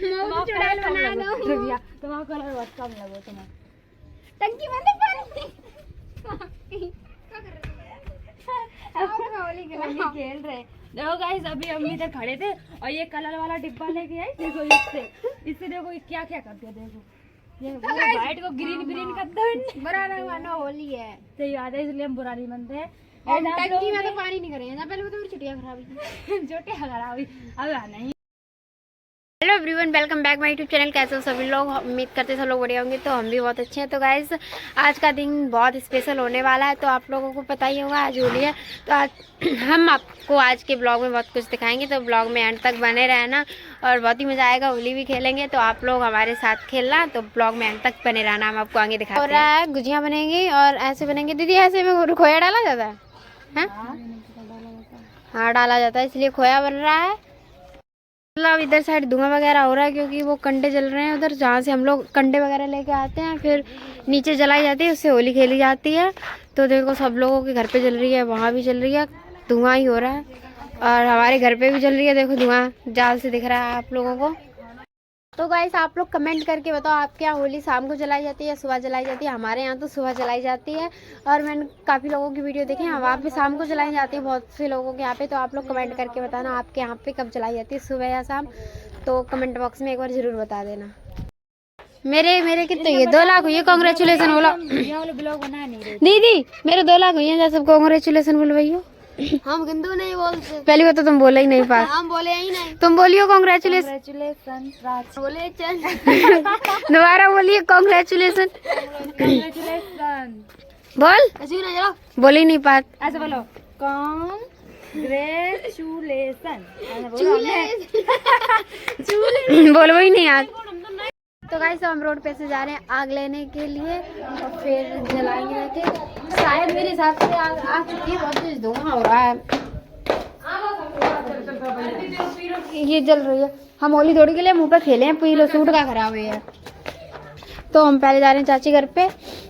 चुड़ैल बना दो। तुम्हारा कलर बहुत कम लगो तुम्हें। टंकी बंद है पानी। होली खेल रहे। देखो गाइस अभी हम इधर खड़े थे और ये कलर वाला डिब्बा लेके आई। देखो इससे देखो क्या क्या कर दिया। देखो ये व्हाइट को ग्रीन ग्रीन कर दो। बुरा नहीं मानो, होली है। सही बात है, इसलिए हम बुरा नहीं मानते हैं। टंकी में तो पानी नहीं करेंगे ना, पहले तो मेरी छुट्टियां खराब हुई। छोटे खराब हुई अब नहीं। Hello everyone, welcome back my YouTube channel. कैसे हो सभी लोग? उम्मीद करते हैं सब लोग बढ़िया होंगे। तो हम भी बहुत अच्छे हैं। तो गाइस आज का दिन बहुत स्पेशल होने वाला है। तो आप लोगों को पता ही होगा आज होली है। तो आज हम आपको आज के ब्लॉग में बहुत कुछ दिखाएंगे। तो ब्लॉग में एंड तक बने रहना और बहुत ही मज़ा आएगा। होली भी खेलेंगे तो आप लोग हमारे साथ खेलना। तो ब्लॉग में एंड तक बने रहना, हम आपको आगे दिखाते हैं। हो रहा है गुजिया बनेंगी और ऐसे बनेंगे। दीदी ऐसे में खोया डाला जाता है? हाँ डाला जाता है, इसलिए खोया बन रहा है। मतलब इधर साइड धुआं वगैरह हो रहा है क्योंकि वो कंडे जल रहे हैं उधर, जहाँ से हम लोग कंडे वगैरह लेके आते हैं फिर नीचे जलाई जाती है, उससे होली खेली जाती है। तो देखो सब लोगों के घर पे जल रही है, वहाँ भी जल रही है, धुआं ही हो रहा है। और हमारे घर पे भी जल रही है, देखो धुआं जाल से दिख रहा है आप लोगों को। तो गाइस आप लोग कमेंट करके बताओ आपके यहाँ होली शाम को जलाई जाती है या सुबह जलाई जाती है? हमारे यहाँ तो सुबह जलाई जाती है और मैंने काफ़ी लोगों की वीडियो देखी है वहाँ पे शाम को जलाई जाती है, बहुत से लोगों के यहाँ पे। तो आप लोग कमेंट करके बताना आपके यहाँ पे कब जलाई जाती है, सुबह या शाम? तो कमेंट बॉक्स में एक बार ज़रूर बता देना। मेरे कितने ये 2 लाख हुई है। कॉन्ग्रेचुलेसन बोलो दीदी, मेरे 2 लाख हुई है। सब कॉन्ग्रेचुलेसन बोलो भैया। हम हिंदू नहीं बोलते। पहली बार तो तुम बोले ही नहीं पास। हम बोले ही नहीं। तुम बोलियो कॉन्ग्रेचुलेसन। बोले दोबारा बोलिए कॉन्ग्रेचुलेसन। बोल बोले ही नहीं पास। ऐसे बोलो कांग्रेचुलेसन। बोलो ही नहीं आज। तो गाइस हम रोड पे से जा रहे हैं आग लेने के लिए और फिर जलाएंगे जाके। शायद मेरे हिसाब से आग आ चुकी है, बहुत तेज धुआं हो रहा है। ये जल रही है। हम होली थोड़ी के लिए मुंह पे खेले हैं, पीलो सूट का खराब हुई है। तो हम पहले जा रहे हैं चाची घर पे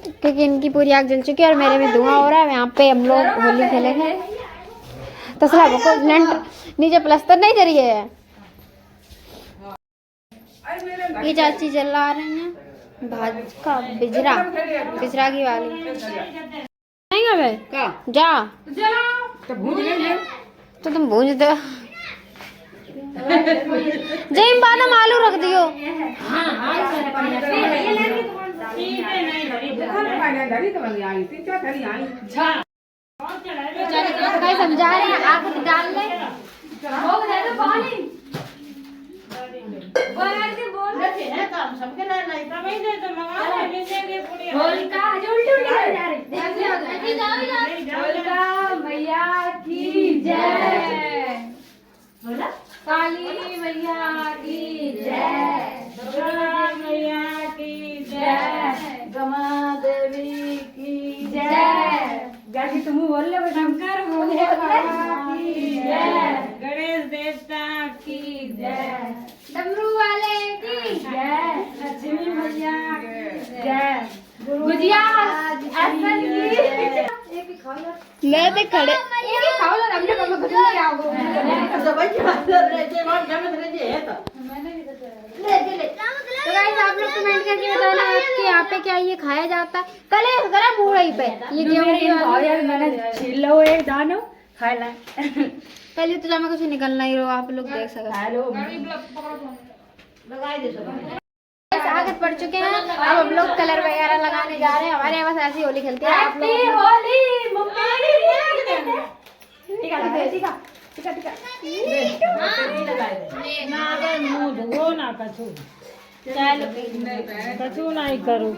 क्योंकि इनकी पूरी आग जल चुकी है और मेरे में धुआं हो रहा है। यहाँ पे हम लोग होली खेलेंगे। तसला को नीचे प्लास्टर नहीं करी है। ये चाची जला रही हैं भाजपा बिजरा की वाली नहीं है भाई क्या? जा तो तुम भूंज दो। जय बाद हम आलू रख दियो। समझा रहे हैं आग डाल ले। मैया की जय, काली मैया की जय, दुर्गा मैया की जय, गमा देवी की जय। गाजी तुम बोल ले, शंकर भोले बाबा की जय, गणेश देवता की जय, डमरू वाले की जय, लक्ष्मी मैया की जय, गुजिया असन की ले दे खड़े ये खाओ ला हमने कब कुछ नहीं आओगे सब भाई रहे जे मार में रहे है तो मैंने भी ले तो गाइस आप लोग कमेंट करके बताना आपके यहाँ पे क्या ये खाया जाता है? कल गरम हो रही पे ये गेहूं यार मैंने छील लो एक दानो खा ला। पहले तो जमा कुछ निकलना ही रहो, आप लोग देख सकते हैं। लगा दे सब आगे बढ़ चुके हैं। अब हम लोग कलर वगैरह लगाने जा रहे हैं। हमारे यहाँ बस ऐसी होली खेलती है। आप लोग होली मम्मी ठीक है ठीक है ठीक है ठीक है ना अगर मुंह धो ना कछु चल कछु नहीं करूं।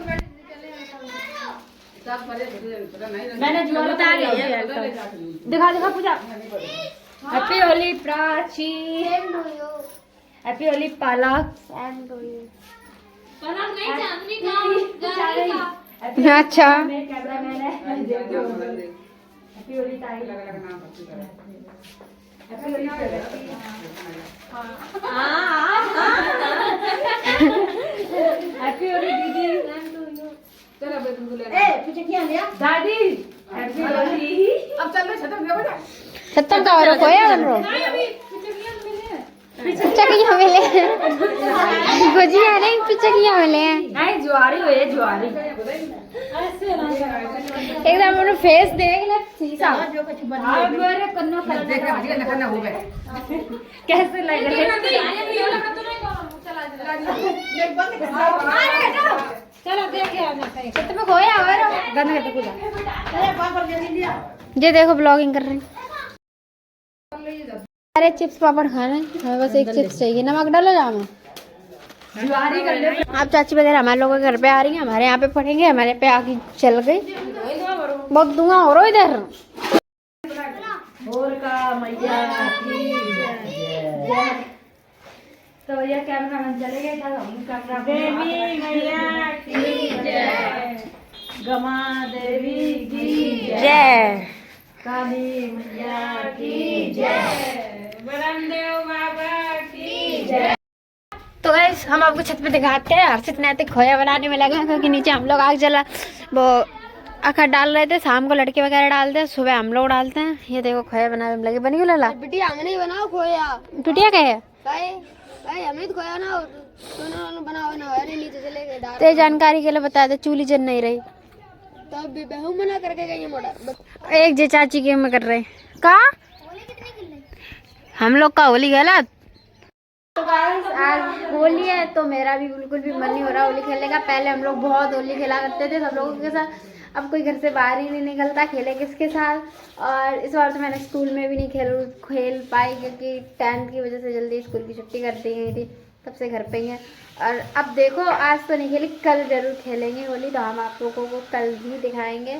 मैंने जो बता रही है दिखा दिखा पूजा। हैप्पी होली प्राची, हैप्पी होली पालक। अच्छा हैप्पी होली ताई, हैप्पी होली हैप्पी होली दीदी। चलो बे तुम बोले ए पीछे क्या लिया दादी? हैप्पी होली। अब चल लो छतम ले बेटा। छतम का और कोया बन रो पिचकिया मिले गुजिया नहीं पिचकिया मिले नहीं ज्वारी हो ये ज्वारी एकदम अपना फेस देख ले शीशा अब मेरे कन्नो देख के भाजी ना हो गए कैसे लग रहे चलो देख आना छत पे खोया और गंद के कुछ ये देखो ब्लॉगिंग कर रहे हैं। अरे चिप्स पापड़ खाना है हमें बस एक चिप्स चाहिए नमक डालो जाम ज्वारी कर ले आप चाची वगैरह हमारे लोगों के घर पे आ रही हैं हमारे यहाँ पे पढ़ेंगे हमारे पे आके चल गई बहुत धुआं हो रहा इधर और का मैया की जय तो भैया कैमरा मैन चले गए था हम कैमरा देवी मैया की जय गमा देवी की जय काली मैया की जय बरमदेव बाबा की जय। तो गाइस हम आपको छत पे दिखाते हैं हर्षित नैतिक खोया बनाने में लगे हैं क्योंकि नीचे हम लोग आग जला वो अखर डाल रहे थे शाम को लड़के वगैरह डालते हैं सुबह हम लोग डालते हैं। ये देखो खोया बनाने में लगे बनी क्यों लाला बिटिया हमने ही बनाओ खोया टूटिया क्या है भाई हमने तो खोया ना बनाओ ना अरे नीचे चले गए डाल तो जानकारी के लिए बता दे चूली जल नहीं रही तब भी बहू मना करके गई है मोटा एक जे चाची के में कर रहे का हम लोग का होली गलत। तो गाइस आज होली है तो मेरा भी बिल्कुल भी मन नहीं हो रहा होली खेलने का। पहले हम लोग बहुत होली खेला करते थे सब लोगों के साथ अब कोई घर से बाहर ही नहीं निकलता खेले किसके साथ। और इस बार तो मैंने स्कूल में भी नहीं खेल पाई क्योंकि 10th की वजह से जल्दी स्कूल की छुट्टी कर दी गई थी तब से घर पे ही है। और अब देखो आज तो नहीं खेली कल जरूर खेलेंगे होली तो हम आप लोगों को कल भी दिखाएंगे।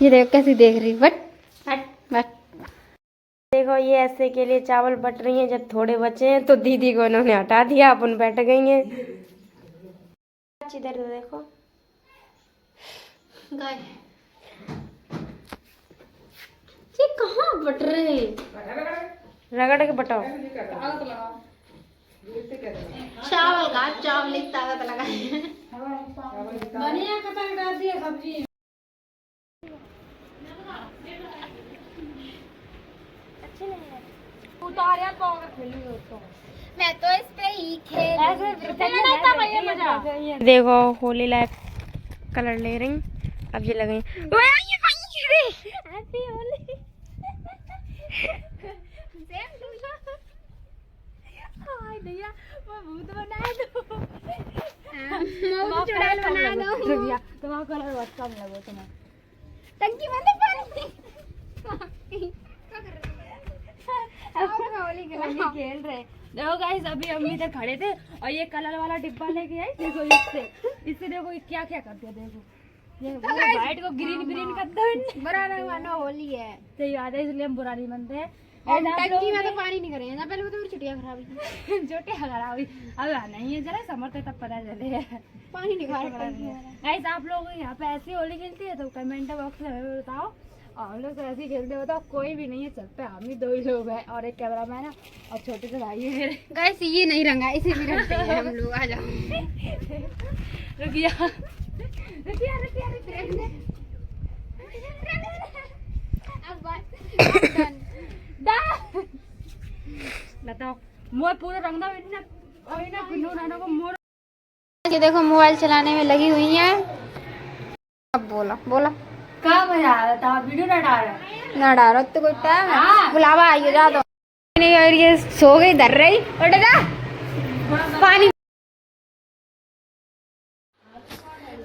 ये देखो कैसी देख रही बट हट बट देखो ये ऐसे के लिए चावल बट रही हैं जब थोड़े बचे हैं तो दीदी को उन्होंने हटा दिया अपन बैठ गई हैं। इधर तो देखो गाय ये कहाँ बट रहे रगड़ के बटाओ चावल का चावल एक ताकत लगा धनिया कतल डाल दिया सब्जी उतार यार पावर खेली हो तो मैं तो इस पे ही खेल नहीं था भैया मजा देखो होली लाइफ कलर ले रही अब ये लगे हैप्पी होली हाय भैया वो भूत बना दो मौत चुड़ैल बना दो भैया तुम्हारा कलर बहुत कम लगो तुम्हें टंकी बंद पानी होली खेल रहे देखो गाइस अभी अम्मी तक खड़े थे और ये कलर वाला डिब्बा लेके आई देखो इससे देखो ये क्या क्या कर दिया देखो ये व्हाइट को ग्रीन ग्रीन कर दो बड़ा रंग वाला होली है तो याद है इसलिए हम बुरा नहीं बनते हैं और टंकी में तो पानी नहीं करेंगे ना पहले वो तो मेरी छुट्टियां खराब हुई छोटे खराब हुई अब नहीं है जरा समझते तब पता चले पानी नहीं खा गाइस आप लोग यहाँ पे ऐसी होली खेलती है तो कमेंट बॉक्स में हमें बताओ और हम लोग तो ऐसे ही खेलते बताओ कोई भी नहीं है छत पे हम ही 2 ही लोग हैं और एक कैमरा मैन है और छोटे से भाई है मेरे गाइस ये नहीं रंगा इसे भी रंगते हैं हम लोग आ जाओ रुकिया रुकिया रुकिया रुकिया बताओ मोर पूरा रंग दो अभी ना गुल्लू नाना को मोर ये देखो मोबाइल चलाने में लगी हुई है। अब बोला बोला कहाँ मजा आ रहा था वीडियो ना डाल रहा ना डालो तो कोई टाइम है हाँ। बुलावा आइए जा दो नहीं और ये सो गई धर रही उठ जा पानी।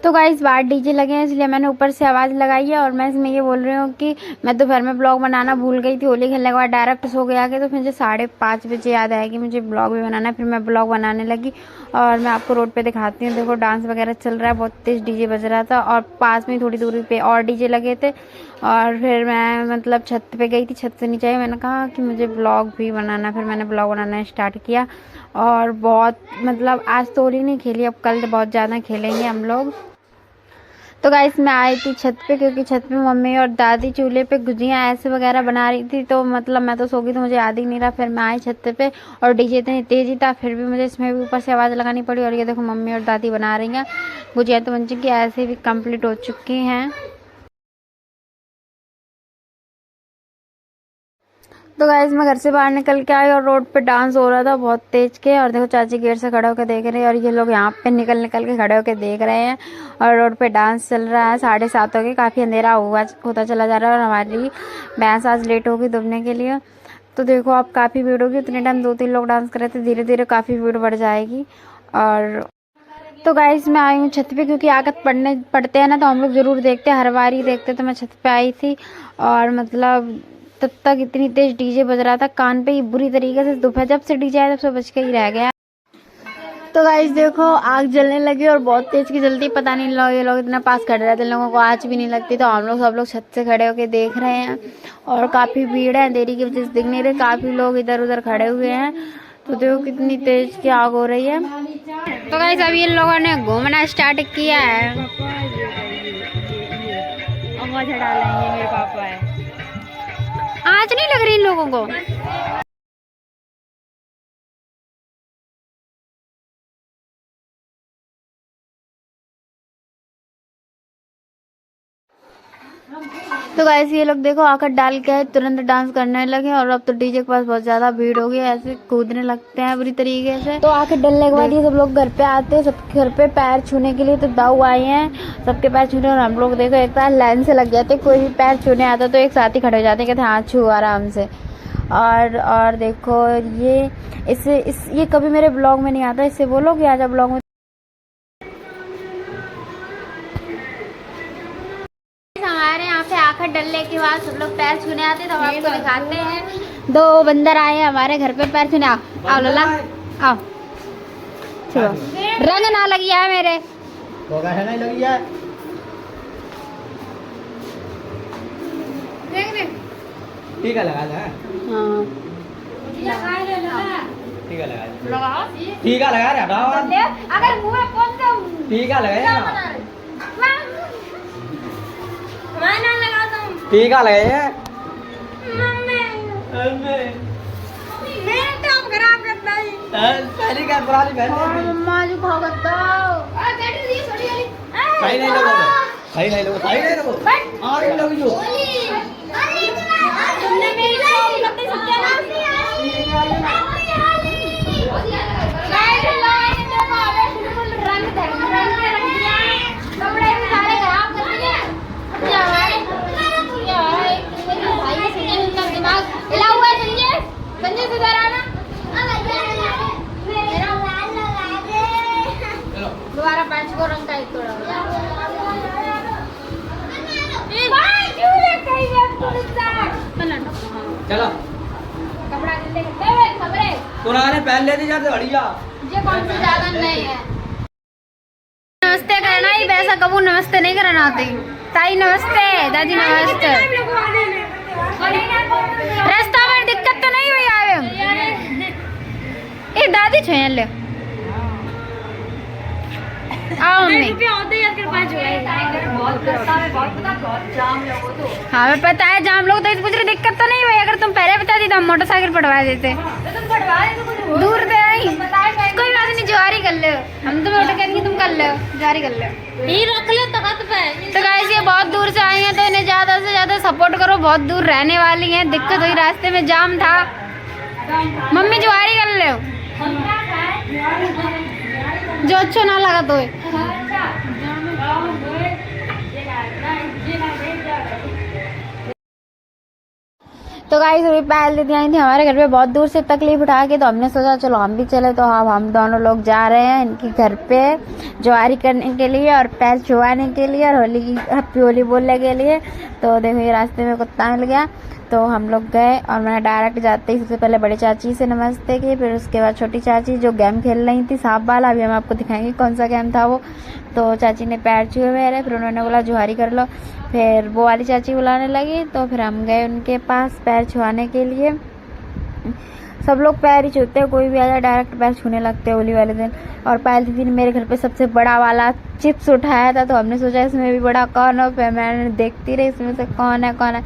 तो गाइस बाहर डीजे लगे हैं इसलिए मैंने ऊपर से आवाज़ लगाई है और मैं इसमें ये बोल रही हूँ कि मैं दोपहर में ब्लॉग बनाना भूल गई थी होली खेलने के बाद डायरेक्ट सो गया के तो मुझे 5:30 बजे याद आया कि मुझे ब्लॉग भी बनाना है। फिर मैं ब्लॉग बनाने लगी और मैं आपको रोड पे दिखाती हूँ। देखो डांस वगैरह चल रहा है बहुत तेज़ डीजे बज रहा था और पास में थोड़ी दूरी पे और डीजे लगे थे और फिर मैं मतलब छत पे गई थी छत से नीचे आई मैंने कहा कि मुझे ब्लॉग भी बनाना। फिर मैंने ब्लॉग बनाना स्टार्ट किया और बहुत मतलब आज तो होली नहीं खेली अब कल बहुत ज़्यादा खेलेंगे हम लोग। तो गाइस मैं आई थी छत पे क्योंकि छत पे मम्मी और दादी चूल्हे पे गुजियाँ ऐसे वगैरह बना रही थी तो मतलब मैं तो सो गई तो मुझे याद ही नहीं रहा। फिर मैं आई छत पे और डीजे इतनी तेज़ी था फिर भी मुझे इसमें भी ऊपर से आवाज़ लगानी पड़ी। और ये देखो मम्मी और दादी बना रही हैं गुजिया तो बन चुकी ऐसे भी कंप्लीट हो चुकी हैं। तो गाइस मैं घर से बाहर निकल के आई और रोड पे डांस हो रहा था बहुत तेज के। और देखो चाची गेट से खड़े होकर देख रहे हैं और ये लोग यहाँ पे निकल के खड़े होकर देख रहे हैं। और रोड पे डांस चल रहा है। 7:30 हो गए, काफ़ी अंधेरा होता चला जा रहा है। और हमारी भैंस आज लेट होगी दुबने के लिए। तो देखो अब काफ़ी भीड़ होगी। इतने टाइम 2-3 लोग डांस कर रहे थे, धीरे धीरे काफ़ी भीड़ बढ़ जाएगी। और तो गाइस मैं आई हूँ छत पे, क्योंकि आकत पढ़ते हैं ना तो हम लोग ज़रूर देखते हैं, हर बार ही देखते। तो मैं छत पे आई थी और मतलब तब तक इतनी तेज डीजे बज रहा था कान पे ही बुरी तरीके से। दोपहर जब से डीजे आया तब से बज के ही रह गया। तो गाइस देखो आग जलने लगी और बहुत तेज की जल्दी, पता नहीं ये लोग इतना पास खड़े रहते, लोगों को आज भी नहीं लगती। तो हम लोग सब लोग छत से खड़े होके देख रहे हैं और काफ़ी भीड़ है, देरी की वजह से दिख नहीं रहे, काफ़ी लोग इधर उधर खड़े हुए हैं। तो देखो कितनी तेज की आग हो रही है। तो गाइस अभी इन लोगों ने घूमना स्टार्ट किया है। डालेंगे मेरे पापा है। आज नहीं लग रही इन लोगों को। तो गाइस ये लोग देखो आकर डाल के तुरंत डांस करने लगे। और अब तो डीजे के पास बहुत ज्यादा भीड़ हो गई, ऐसे कूदने लगते हैं बुरी तरीके से। तो आकर डलने के बाद ये सब लोग घर पे आते हैं, सबके घर पे पैर छूने के लिए। तो दाऊ आए हैं सबके पैर छूने। और हम लोग देखो एक साथ लाइन से लग जाते, कोई भी पैर छूने आता तो एक साथ ही खड़े हो जाते, कहते हाँ छू आराम से। और देखो ये कभी मेरे ब्लॉग में नहीं आता, इससे बोलो कि आजा ब्लॉग में। हमारे यहाँ पे आखिर डलने के बाद सब लोग पैर छूने आते तो हम आपको दिखाते हैं। 2 बंदर आए हैं हमारे घर पे पैर छूने। आओ लला आओ, छुओ, रंग ना लगी है मेरे नहीं लगी है। टीका लगा दे। हाँ टीका लगा, टीका लगा रहा है। अगर मुंह में कौन सा टीका लगाया ना, टीका लगाया। पहली क्या पुरानी बहन मम्मा जी भगत सही नहीं लोगो, सही नहीं लोगो, सही नहीं लोगो। और इन लोग जो तुमने मेरी कितनी सत्यानाश किया रंग दिया कपड़े में सारे खराब कर दिए। दिमाग हिला हुआ है। संजय से जरा ना दोबारा 5 को रंग का एक तोड़ा। चलो कपड़ा गंदे करते हुए खबरें पुराने पहन लेती जाते बढ़िया। ये कौन सी ज्यादा नहीं है। नमस्ते करना ही, वैसा कबू नमस्ते नहीं करना आती। ताई नमस्ते, दादी नमस्ते। रास्ता में दिक्कत तो नहीं हुई आवे। ये दादी छे ले आओ मम्मी। हाँ मैं पता है जाम लोग, तो कुछ दिक्कत तो नहीं हुई। अगर तुम पहले बता दी तो हम मोटरसाइकिल पढ़वा देते। दूर से आई कोई बात नहीं, ज्वारी कर लो। हम तुम्हें उठ करेंगे, तुम कर लो, ज्वारी कर लो, रख लो तो गाइस ये बहुत दूर से आई हैं तो इन्हें ज्यादा से ज्यादा सपोर्ट करो। बहुत दूर रहने वाली हैं, दिक्कत हुई, रास्ते में जाम था। मम्मी ज्वारी कर लो जो अच्छा ना लगा तो। तो गाइस अभी पहल दीदी आई थी हमारे घर पे बहुत दूर से तकलीफ उठा के। तो हमने सोचा चलो हम भी चले। तो हाँ हम दोनों लोग जा रहे हैं इनके घर पे ज्वारी करने के लिए और पैर छुआने के लिए और होली की हैप्पी होली बोलने के लिए। तो देखो ये रास्ते में कुत्ता मिल गया तो हम लोग गए। और मैंने डायरेक्ट जाते ही सबसे पहले बड़ी चाची से नमस्ते की, फिर उसके बाद छोटी चाची जो गेम खेल रही थी सांप वाला, अभी हम आपको दिखाएंगे कौन सा गेम था वो। तो चाची ने पैर छुए मेरे, फिर उन्होंने बोला जुहारी कर लो। फिर वो वाली चाची बुलाने लगी तो फिर हम गए उनके पास पैर छुआने के लिए। सब लोग पैर ही छूते हैं, कोई भी आ जाए डायरेक्ट पैर छूने लगते हैं होली वाले दिन। और पहले दीदी ने मेरे घर पे सबसे बड़ा वाला चिप्स उठाया था तो हमने सोचा इसमें भी बड़ा कौन हो। फिर मैंने देखती रही इसमें से कौन है।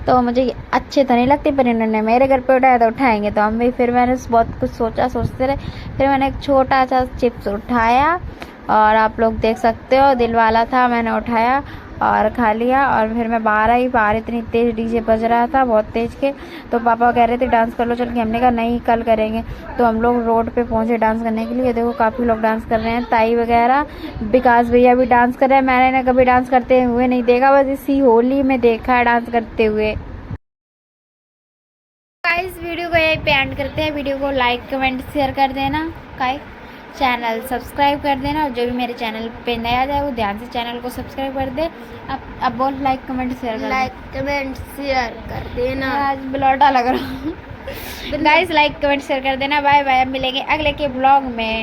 तो मुझे अच्छे तो नहीं लगते पर इन्होंने मेरे घर पे उठाया तो उठाएंगे तो हम भी। फिर मैंने बहुत कुछ सोचते रहे, फिर मैंने एक छोटा सा चिप्स उठाया और आप लोग देख सकते हो दिल वाला था, मैंने उठाया और खा लिया। और फिर मैं बाहर आई, बाहर इतनी तेज़ डीजे बज रहा था, बहुत तेज़ के। तो पापा कह रहे थे डांस कर लो चल के, हमने कहा नहीं कल करेंगे। तो हम लोग रोड पे पहुँचे डांस करने के लिए। देखो काफ़ी लोग डांस कर रहे हैं, ताई वगैरह, विकास भैया भी डांस कर रहे हैं। मैंने ना कभी डांस करते हुए नहीं देखा, बस इसी होली में देखा है डांस करते हुए। गाइस वीडियो को यहीं पे एंड करते हैं। वीडियो को लाइक कमेंट शेयर कर देना, चैनल सब्सक्राइब कर देना। और जो भी मेरे चैनल पे नया जाए वो ध्यान से चैनल को सब्सक्राइब कर दे। अब बोल लाइक कमेंट शेयर कर लाइक कमेंट शेयर कर देना। आज ब्लॉटा लग रहा हूँ। गाइस लाइक कमेंट शेयर कर देना। बाय बाय, अब मिलेंगे अगले के ब्लॉग में।